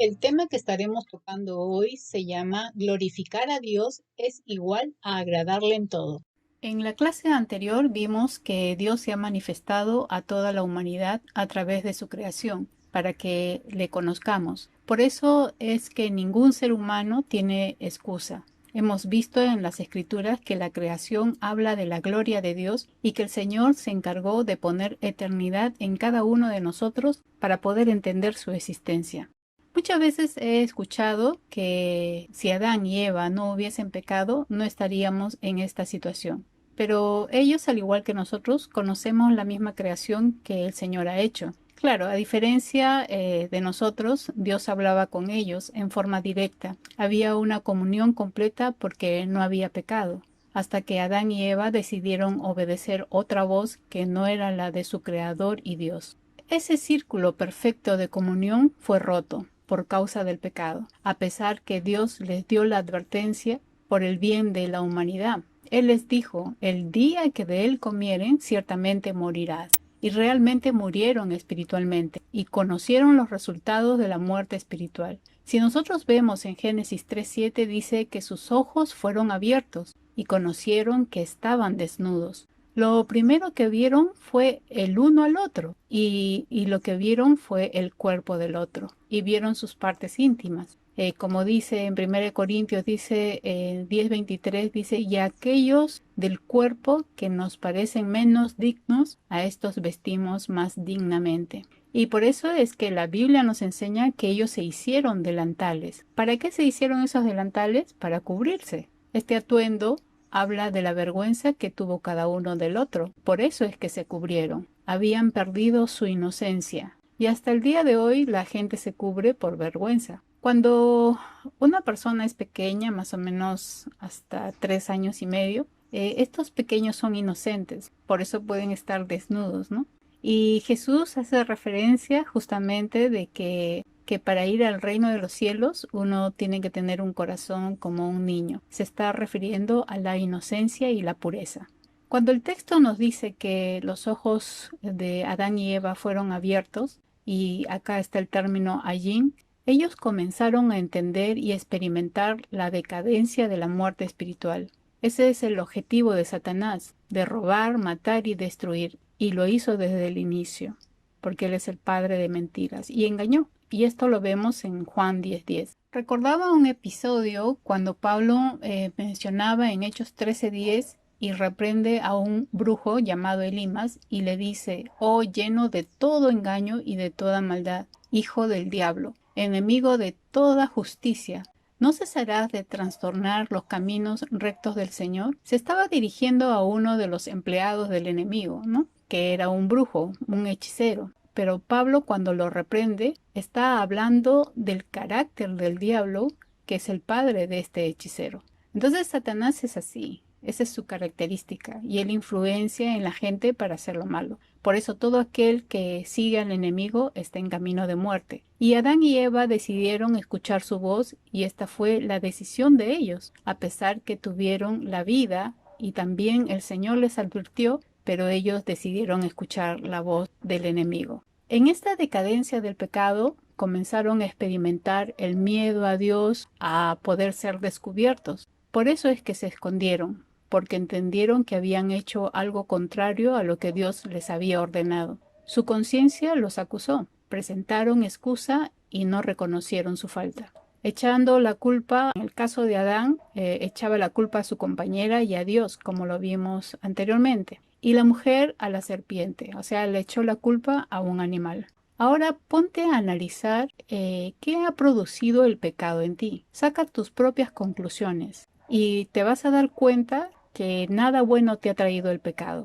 El tema que estaremos tocando hoy se llama Glorificar a Dios es igual a agradarle en todo. En la clase anterior vimos que Dios se ha manifestado a toda la humanidad a través de su creación, para que le conozcamos. Por eso es que ningún ser humano tiene excusa. Hemos visto en las Escrituras que la creación habla de la gloria de Dios y que el Señor se encargó de poner eternidad en cada uno de nosotros para poder entender su existencia. Muchas veces he escuchado que si Adán y Eva no hubiesen pecado, no estaríamos en esta situación. Pero ellos, al igual que nosotros, conocemos la misma creación que el Señor ha hecho. Claro, a diferencia de nosotros, Dios hablaba con ellos en forma directa. Había una comunión completa porque no había pecado, hasta que Adán y Eva decidieron obedecer otra voz que no era la de su Creador y Dios. Ese círculo perfecto de comunión fue roto por causa del pecado, a pesar que Dios les dio la advertencia por el bien de la humanidad. Él les dijo, el día que de él comieren, ciertamente morirás. Y realmente murieron espiritualmente y conocieron los resultados de la muerte espiritual. Si nosotros vemos en Génesis 3:7 dice que sus ojos fueron abiertos y conocieron que estaban desnudos. Lo primero que vieron fue el uno al otro y lo que vieron fue el cuerpo del otro y vieron sus partes íntimas. Como dice en 1 Corintios, dice 10:23, dice, y aquellos del cuerpo que nos parecen menos dignos, a estos vestimos más dignamente. Y por eso es que la Biblia nos enseña que ellos se hicieron delantales. ¿Para qué se hicieron esos delantales? Para cubrirse. Este atuendo habla de la vergüenza que tuvo cada uno del otro. Por eso es que se cubrieron. Habían perdido su inocencia. Y hasta el día de hoy la gente se cubre por vergüenza. Cuando una persona es pequeña, más o menos hasta 3 años y medio, estos pequeños son inocentes. Por eso pueden estar desnudos, ¿no? Y Jesús hace referencia justamente de que para ir al reino de los cielos uno tiene que tener un corazón como un niño. Se está refiriendo a la inocencia y la pureza. Cuando el texto nos dice que los ojos de Adán y Eva fueron abiertos, y acá está el término ayin, ellos comenzaron a entender y experimentar la decadencia de la muerte espiritual. Ese es el objetivo de Satanás, de robar, matar y destruir, y lo hizo desde el inicio, porque él es el padre de mentiras, y engañó. Y esto lo vemos en Juan 10:10. Recordaba un episodio cuando Pablo mencionaba en Hechos 13:10 y reprende a un brujo llamado Elimas y le dice, oh lleno de todo engaño y de toda maldad, hijo del diablo, enemigo de toda justicia, ¿no cesarás de trastornar los caminos rectos del Señor? Se estaba dirigiendo a uno de los empleados del enemigo, ¿no? Que era un brujo, un hechicero. Pero Pablo, cuando lo reprende, está hablando del carácter del diablo, que es el padre de este hechicero. Entonces Satanás es así. Esa es su característica y él influencia en la gente para hacer lo malo. Por eso todo aquel que sigue al enemigo está en camino de muerte. Y Adán y Eva decidieron escuchar su voz y esta fue la decisión de ellos, a pesar que tuvieron la vida y también el Señor les advirtió, pero ellos decidieron escuchar la voz del enemigo. En esta decadencia del pecado comenzaron a experimentar el miedo a Dios, a poder ser descubiertos. Por eso es que se escondieron, porque entendieron que habían hecho algo contrario a lo que Dios les había ordenado. Su conciencia los acusó, presentaron excusa y no reconocieron su falta. Echando la culpa, en el caso de Adán, echaba la culpa a su compañera y a Dios, como lo vimos anteriormente. Y la mujer a la serpiente, o sea, le echó la culpa a un animal. Ahora ponte a analizar qué ha producido el pecado en ti. Saca tus propias conclusiones y te vas a dar cuenta que nada bueno te ha traído el pecado.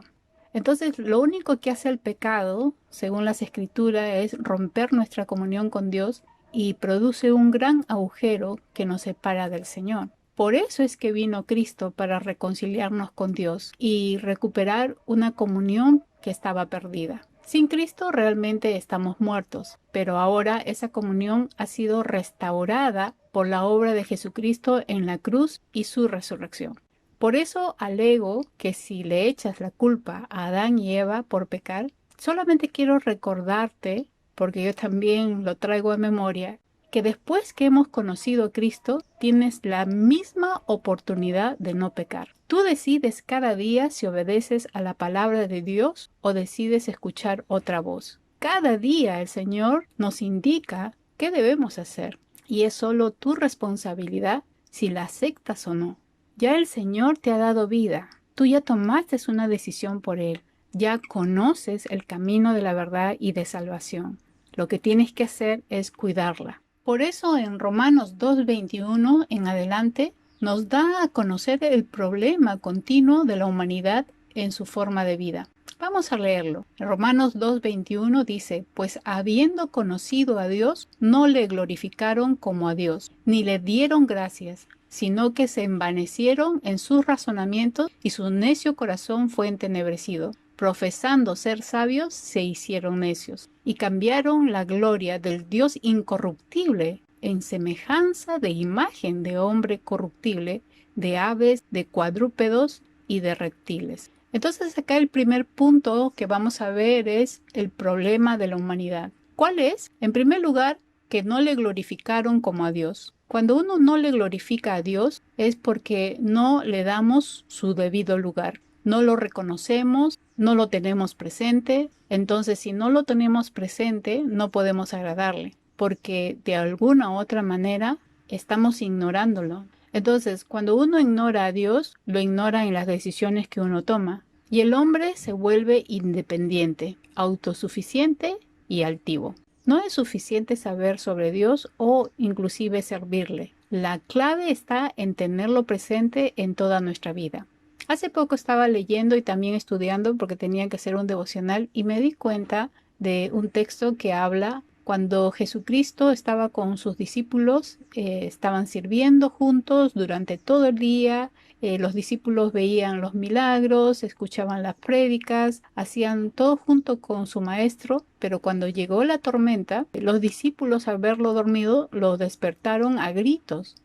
Entonces, lo único que hace el pecado, según las Escrituras, es romper nuestra comunión con Dios y produce un gran agujero que nos separa del Señor. Por eso es que vino Cristo para reconciliarnos con Dios y recuperar una comunión que estaba perdida. Sin Cristo realmente estamos muertos, pero ahora esa comunión ha sido restaurada por la obra de Jesucristo en la cruz y su resurrección. Por eso alego que si le echas la culpa a Adán y Eva por pecar, solamente quiero recordarte, porque yo también lo traigo a memoria, que después que hemos conocido a Cristo, tienes la misma oportunidad de no pecar. Tú decides cada día si obedeces a la palabra de Dios o decides escuchar otra voz. Cada día el Señor nos indica qué debemos hacer y es solo tu responsabilidad si la aceptas o no. Ya el Señor te ha dado vida. Tú ya tomaste una decisión por Él. Ya conoces el camino de la verdad y de salvación. Lo que tienes que hacer es cuidarla. Por eso en Romanos 2:21 en adelante nos da a conocer el problema continuo de la humanidad en su forma de vida. Vamos a leerlo. En Romanos 2:21 dice, pues habiendo conocido a Dios, no le glorificaron como a Dios, ni le dieron gracias, sino que se envanecieron en sus razonamientos y su necio corazón fue entenebrecido. Profesando ser sabios, se hicieron necios y cambiaron la gloria del Dios incorruptible en semejanza de imagen de hombre corruptible, de aves, de cuadrúpedos y de reptiles. Entonces acá el primer punto que vamos a ver es el problema de la humanidad. ¿Cuál es? En primer lugar, que no le glorificaron como a Dios. Cuando uno no le glorifica a Dios es porque no le damos su debido lugar. No lo reconocemos, no lo tenemos presente. Entonces, si no lo tenemos presente, no podemos agradarle, porque de alguna u otra manera estamos ignorándolo. Entonces, cuando uno ignora a Dios, lo ignora en las decisiones que uno toma. Y el hombre se vuelve independiente, autosuficiente y altivo. No es suficiente saber sobre Dios o inclusive servirle. La clave está en tenerlo presente en toda nuestra vida. Hace poco estaba leyendo y también estudiando porque tenía que hacer un devocional y me di cuenta de un texto que habla cuando Jesucristo estaba con sus discípulos, estaban sirviendo juntos durante todo el día. Los discípulos veían los milagros, escuchaban las prédicas, hacían todo junto con su maestro, pero cuando llegó la tormenta, los discípulos al verlo dormido lo despertaron a gritos.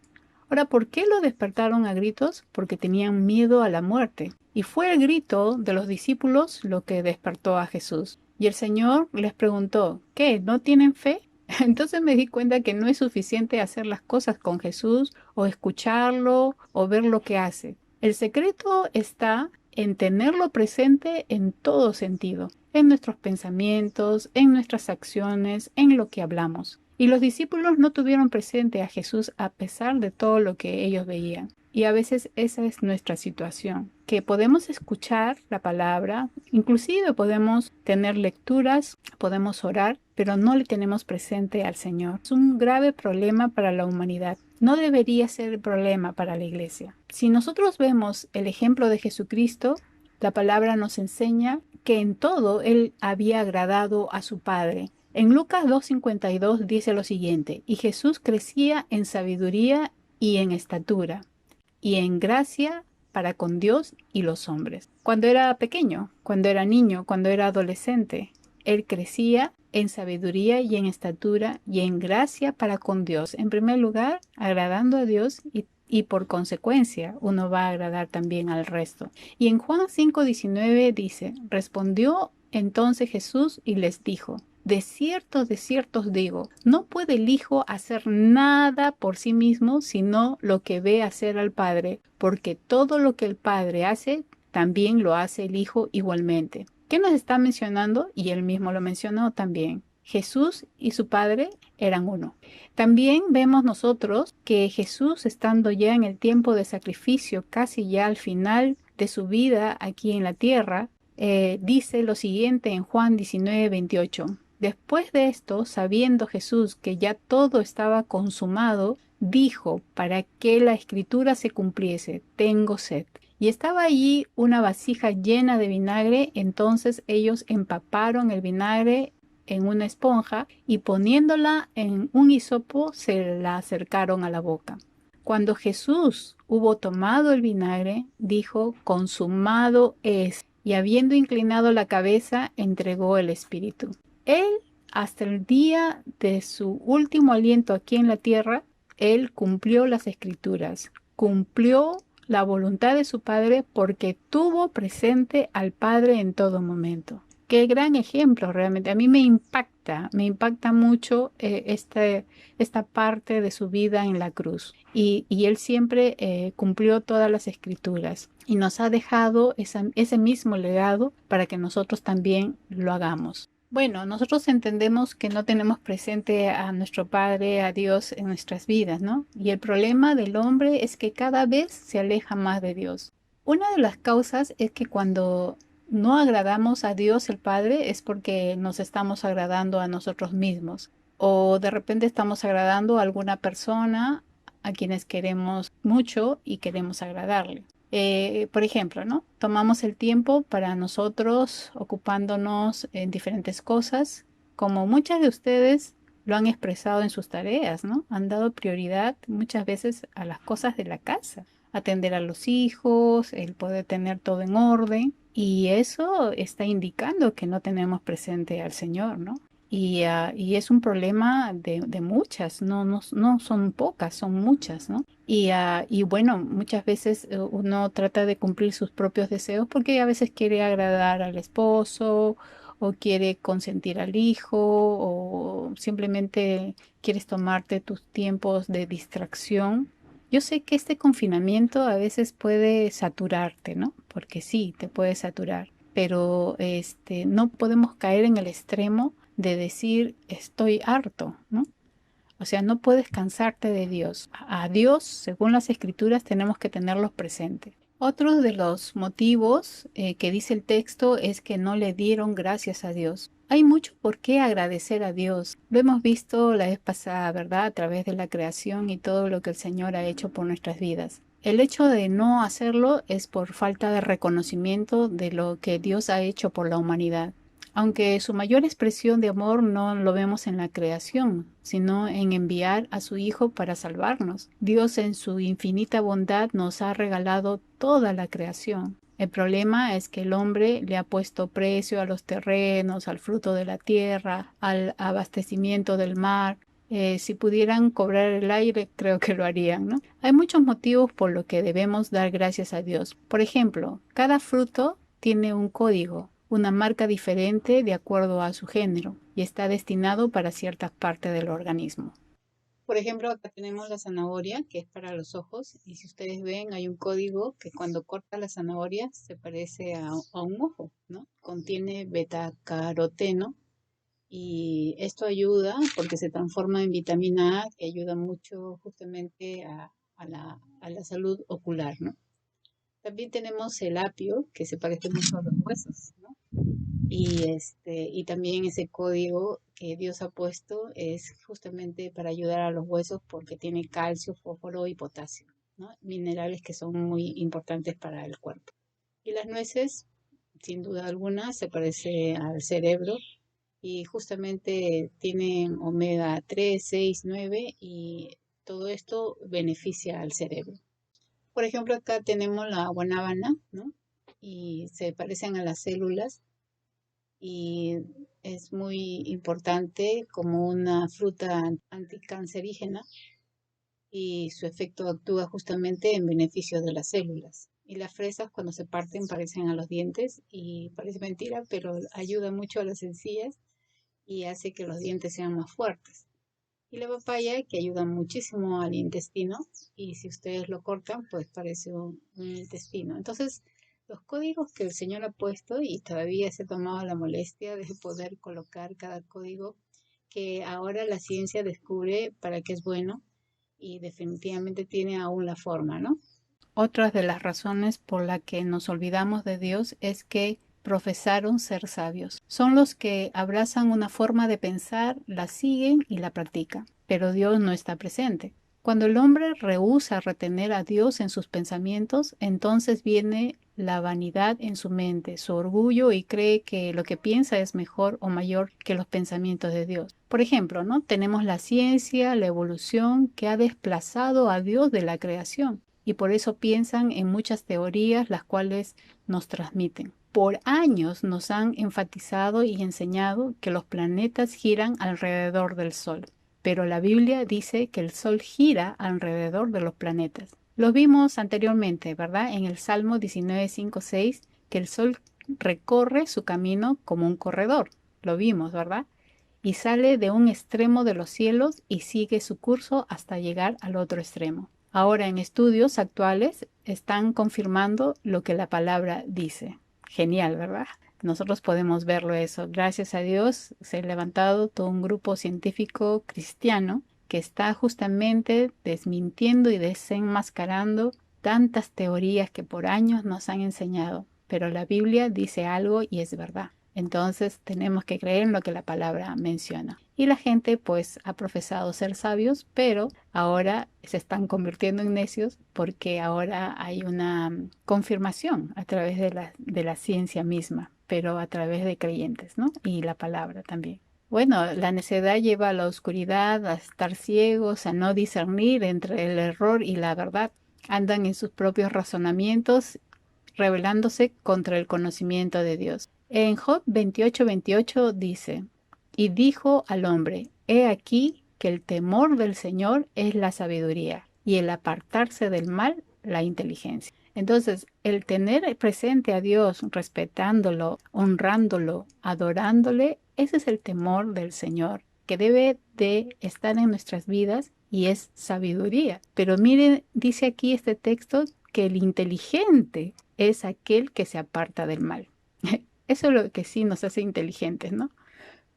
Ahora, ¿por qué lo despertaron a gritos? Porque tenían miedo a la muerte. Y fue el grito de los discípulos lo que despertó a Jesús. Y el Señor les preguntó, ¿qué? ¿No tienen fe? Entonces me di cuenta que no es suficiente hacer las cosas con Jesús o escucharlo o ver lo que hace. El secreto está en tenerlo presente en todo sentido, en nuestros pensamientos, en nuestras acciones, en lo que hablamos. Y los discípulos no tuvieron presente a Jesús a pesar de todo lo que ellos veían. Y a veces esa es nuestra situación, que podemos escuchar la palabra, inclusive podemos tener lecturas, podemos orar, pero no le tenemos presente al Señor. Es un grave problema para la humanidad. No debería ser el problema para la iglesia. Si nosotros vemos el ejemplo de Jesucristo, la palabra nos enseña que en todo Él había agradado a su Padre. En Lucas 2:52 dice lo siguiente, y Jesús crecía en sabiduría y en estatura, y en gracia para con Dios y los hombres. Cuando era pequeño, cuando era niño, cuando era adolescente, Él crecía en sabiduría y en estatura y en gracia para con Dios. En primer lugar, agradando a Dios y por consecuencia uno va a agradar también al resto. Y en Juan 5:19 dice, respondió entonces Jesús y les dijo, de cierto os digo, no puede el Hijo hacer nada por sí mismo, sino lo que ve hacer al Padre, porque todo lo que el Padre hace, también lo hace el Hijo igualmente. ¿Qué nos está mencionando? Y él mismo lo mencionó también. Jesús y su Padre eran uno. También vemos nosotros que Jesús, estando ya en el tiempo de sacrificio, casi ya al final de su vida aquí en la tierra, dice lo siguiente en Juan 19:28. Después de esto, sabiendo Jesús que ya todo estaba consumado, dijo, para que la escritura se cumpliese, tengo sed. Y estaba allí una vasija llena de vinagre, entonces ellos empaparon el vinagre en una esponja y poniéndola en un hisopo se la acercaron a la boca. Cuando Jesús hubo tomado el vinagre, dijo, consumado es, y habiendo inclinado la cabeza, entregó el espíritu. Él, hasta el día de su último aliento aquí en la tierra, Él cumplió las escrituras, cumplió la voluntad de su Padre porque tuvo presente al Padre en todo momento. Qué gran ejemplo realmente. A mí me impacta mucho esta parte de su vida en la cruz. Y él siempre cumplió todas las escrituras y nos ha dejado ese mismo legado para que nosotros también lo hagamos. Bueno, nosotros entendemos que no tenemos presente a nuestro Padre, a Dios en nuestras vidas, ¿no? Y el problema del hombre es que cada vez se aleja más de Dios. Una de las causas es que cuando no agradamos a Dios el Padre es porque nos estamos agradando a nosotros mismos o de repente estamos agradando a alguna persona a quienes queremos mucho y queremos agradarle. Por ejemplo, ¿no? Tomamos el tiempo para nosotros ocupándonos en diferentes cosas, como muchas de ustedes lo han expresado en sus tareas, ¿no? Han dado prioridad muchas veces a las cosas de la casa, atender a los hijos, el poder tener todo en orden, y eso está indicando que no tenemos presente al Señor, ¿no? Y es un problema de muchas, no son pocas, son muchas, ¿no? Y bueno, muchas veces uno trata de cumplir sus propios deseos porque a veces quiere agradar al esposo o quiere consentir al hijo o simplemente quieres tomarte tus tiempos de distracción. Yo sé que este confinamiento a veces puede saturarte, ¿no? Porque sí, te puede saturar, pero no podemos caer en el extremo de decir estoy harto, ¿no? O sea, no puedes cansarte de Dios. A Dios, según las escrituras, tenemos que tenerlos presentes. Otro de los motivos que dice el texto es que no le dieron gracias a Dios. Hay mucho por qué agradecer a Dios. Lo hemos visto la vez pasada, ¿verdad? A través de la creación y todo lo que el Señor ha hecho por nuestras vidas. El hecho de no hacerlo es por falta de reconocimiento de lo que Dios ha hecho por la humanidad. Aunque su mayor expresión de amor no lo vemos en la creación, sino en enviar a su Hijo para salvarnos. Dios en su infinita bondad nos ha regalado toda la creación. El problema es que el hombre le ha puesto precio a los terrenos, al fruto de la tierra, al abastecimiento del mar. Si pudieran cobrar el aire, creo que lo harían, ¿no? Hay muchos motivos por los que debemos dar gracias a Dios. Por ejemplo, cada fruto tiene un código, una marca diferente de acuerdo a su género y está destinado para ciertas partes del organismo. Por ejemplo, acá tenemos la zanahoria, que es para los ojos, y si ustedes ven, hay un código que cuando corta la zanahoria se parece a un ojo, ¿no? Contiene betacaroteno y esto ayuda porque se transforma en vitamina A, que ayuda mucho justamente a la salud ocular, ¿no? También tenemos el apio, que se parece mucho a los huesos, ¿no? Y también ese código que Dios ha puesto es justamente para ayudar a los huesos porque tiene calcio, fósforo y potasio, ¿no? Minerales que son muy importantes para el cuerpo. Y las nueces, sin duda alguna, se parece al cerebro y justamente tienen omega 3, 6, 9 y todo esto beneficia al cerebro. Por ejemplo, acá tenemos la guanábana, ¿no? Y se parecen a las células y es muy importante como una fruta anticancerígena y su efecto actúa justamente en beneficio de las células. Y las fresas cuando se parten parecen a los dientes y parece mentira, pero ayuda mucho a las encías y hace que los dientes sean más fuertes. Y la papaya que ayuda muchísimo al intestino y si ustedes lo cortan pues parece un intestino. Entonces los códigos que el Señor ha puesto y todavía se ha tomado la molestia de poder colocar cada código que ahora la ciencia descubre para qué es bueno y definitivamente tiene aún la forma, ¿no? Otra de las razones por la que nos olvidamos de Dios es que profesaron ser sabios. Son los que abrazan una forma de pensar, la siguen y la practican, pero Dios no está presente. Cuando el hombre rehúsa retener a Dios en sus pensamientos, entonces viene la vanidad en su mente, su orgullo y cree que lo que piensa es mejor o mayor que los pensamientos de Dios. Por ejemplo, ¿no? Tenemos la ciencia, la evolución que ha desplazado a Dios de la creación y por eso piensan en muchas teorías las cuales nos transmiten. Por años nos han enfatizado y enseñado que los planetas giran alrededor del Sol, pero la Biblia dice que el Sol gira alrededor de los planetas. Lo vimos anteriormente, ¿verdad? En el Salmo 19, 5, 6, que el Sol recorre su camino como un corredor. Lo vimos, ¿verdad? Y sale de un extremo de los cielos y sigue su curso hasta llegar al otro extremo. Ahora, en estudios actuales están confirmando lo que la palabra dice. Genial, ¿verdad? Nosotros podemos verlo eso. Gracias a Dios se ha levantado todo un grupo científico cristiano que está justamente desmintiendo y desenmascarando tantas teorías que por años nos han enseñado. Pero la Biblia dice algo y es verdad. Entonces tenemos que creer en lo que la palabra menciona. Y la gente pues ha profesado ser sabios, pero ahora se están convirtiendo en necios porque ahora hay una confirmación a través de la ciencia misma, pero a través de creyentes, ¿no? Y la palabra también. Bueno, la necedad lleva a la oscuridad, a estar ciegos, a no discernir entre el error y la verdad. Andan en sus propios razonamientos, rebelándose contra el conocimiento de Dios. En Job 28:28 dice, y dijo al hombre, he aquí que el temor del Señor es la sabiduría y el apartarse del mal la inteligencia. Entonces, el tener presente a Dios, respetándolo, honrándolo, adorándole, ese es el temor del Señor que debe de estar en nuestras vidas y es sabiduría. Pero miren, dice aquí este texto que el inteligente es aquel que se aparta del mal. Eso es lo que sí nos hace inteligentes, ¿no?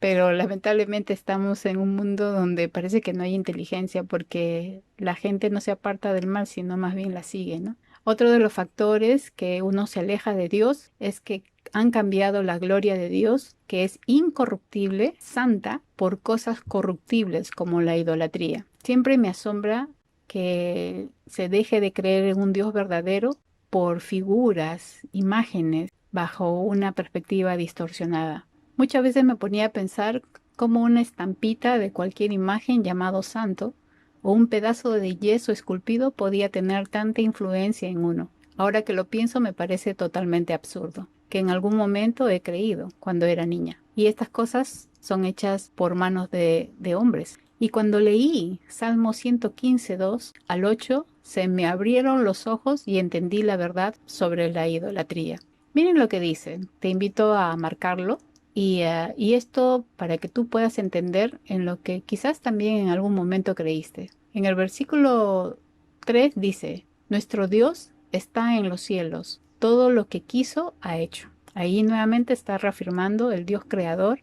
Pero lamentablemente estamos en un mundo donde parece que no hay inteligencia porque la gente no se aparta del mal, sino más bien la sigue, ¿no? Otro de los factores que uno se aleja de Dios es que han cambiado la gloria de Dios, que es incorruptible, santa, por cosas corruptibles como la idolatría. Siempre me asombra que se deje de creer en un Dios verdadero por figuras, imágenes, bajo una perspectiva distorsionada. Muchas veces me ponía a pensar cómo una estampita de cualquier imagen llamado santo o un pedazo de yeso esculpido podía tener tanta influencia en uno. Ahora que lo pienso me parece totalmente absurdo, que en algún momento he creído cuando era niña. Y estas cosas son hechas por manos de hombres. Y cuando leí Salmo 115, 2 al 8, se me abrieron los ojos y entendí la verdad sobre la idolatría. Miren lo que dice, te invito a marcarlo y esto para que tú puedas entender en lo que quizás también en algún momento creíste. En el versículo 3 dice, nuestro Dios está en los cielos, todo lo que quiso ha hecho. Ahí nuevamente está reafirmando el Dios creador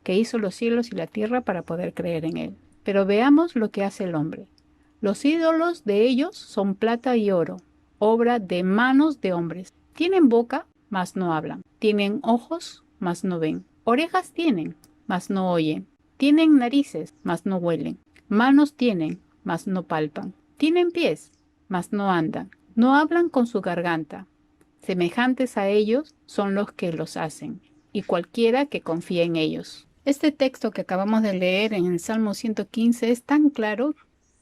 que hizo los cielos y la tierra para poder creer en él. Pero veamos lo que hace el hombre. Los ídolos de ellos son plata y oro, obra de manos de hombres. Tienen boca, mas no hablan. Tienen ojos, mas no ven. Orejas tienen, mas no oyen. Tienen narices, mas no huelen. Manos tienen, mas no palpan. Tienen pies, mas no andan. No hablan con su garganta. Semejantes a ellos son los que los hacen, y cualquiera que confía en ellos. Este texto que acabamos de leer en el Salmo 115 es tan claro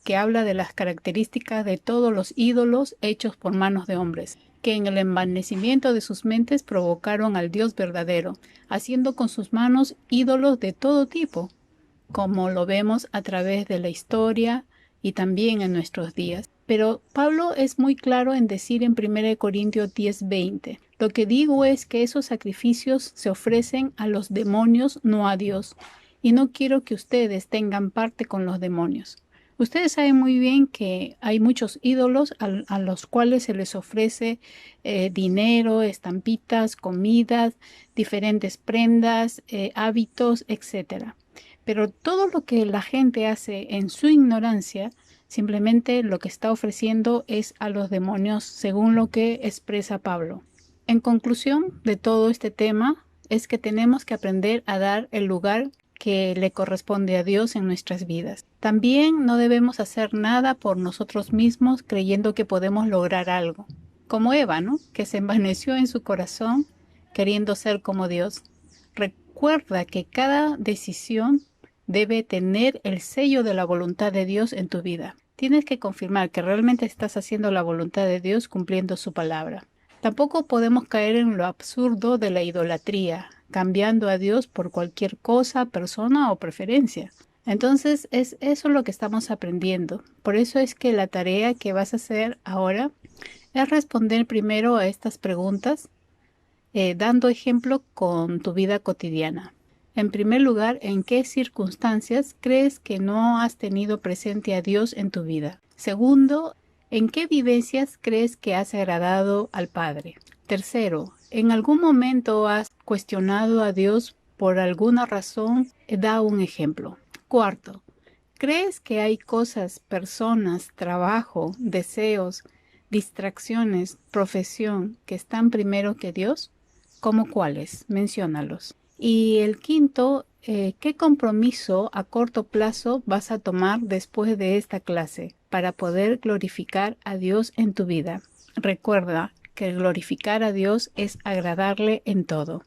que habla de las características de todos los ídolos hechos por manos de hombres, que en el envanecimiento de sus mentes provocaron al Dios verdadero, haciendo con sus manos ídolos de todo tipo, como lo vemos a través de la historia y también en nuestros días. Pero Pablo es muy claro en decir en 1 Corintios 10:20, lo que digo es que esos sacrificios se ofrecen a los demonios, no a Dios, y no quiero que ustedes tengan parte con los demonios. Ustedes saben muy bien que hay muchos ídolos a los cuales se les ofrece dinero, estampitas, comidas, diferentes prendas, hábitos, etc. Pero todo lo que la gente hace en su ignorancia, simplemente lo que está ofreciendo es a los demonios, según lo que expresa Pablo. En conclusión de todo este tema, es que tenemos que aprender a dar el lugar que le corresponde a Dios en nuestras vidas. También no debemos hacer nada por nosotros mismos creyendo que podemos lograr algo. Como Eva, ¿no? Que se envaneció en su corazón queriendo ser como Dios. Recuerda que cada decisión debe tener el sello de la voluntad de Dios en tu vida. Tienes que confirmar que realmente estás haciendo la voluntad de Dios cumpliendo su palabra. Tampoco podemos caer en lo absurdo de la idolatría, cambiando a Dios por cualquier cosa, persona o preferencia. Entonces es eso lo que estamos aprendiendo. Por eso es que la tarea que vas a hacer ahora es responder primero a estas preguntas. dando ejemplo con tu vida cotidiana. En primer lugar, ¿en qué circunstancias crees que no has tenido presente a Dios en tu vida? Segundo, ¿en qué vivencias crees que has agradado al Padre? Tercero, ¿en algún momento has cuestionado a Dios por alguna razón? Da un ejemplo. Cuarto, ¿crees que hay cosas, personas, trabajo, deseos, distracciones, profesión que están primero que Dios? ¿Cómo cuáles? Menciónalos. Y el quinto, ¿qué compromiso a corto plazo vas a tomar después de esta clase para poder glorificar a Dios en tu vida? Recuerda que glorificar a Dios es agradarle en todo.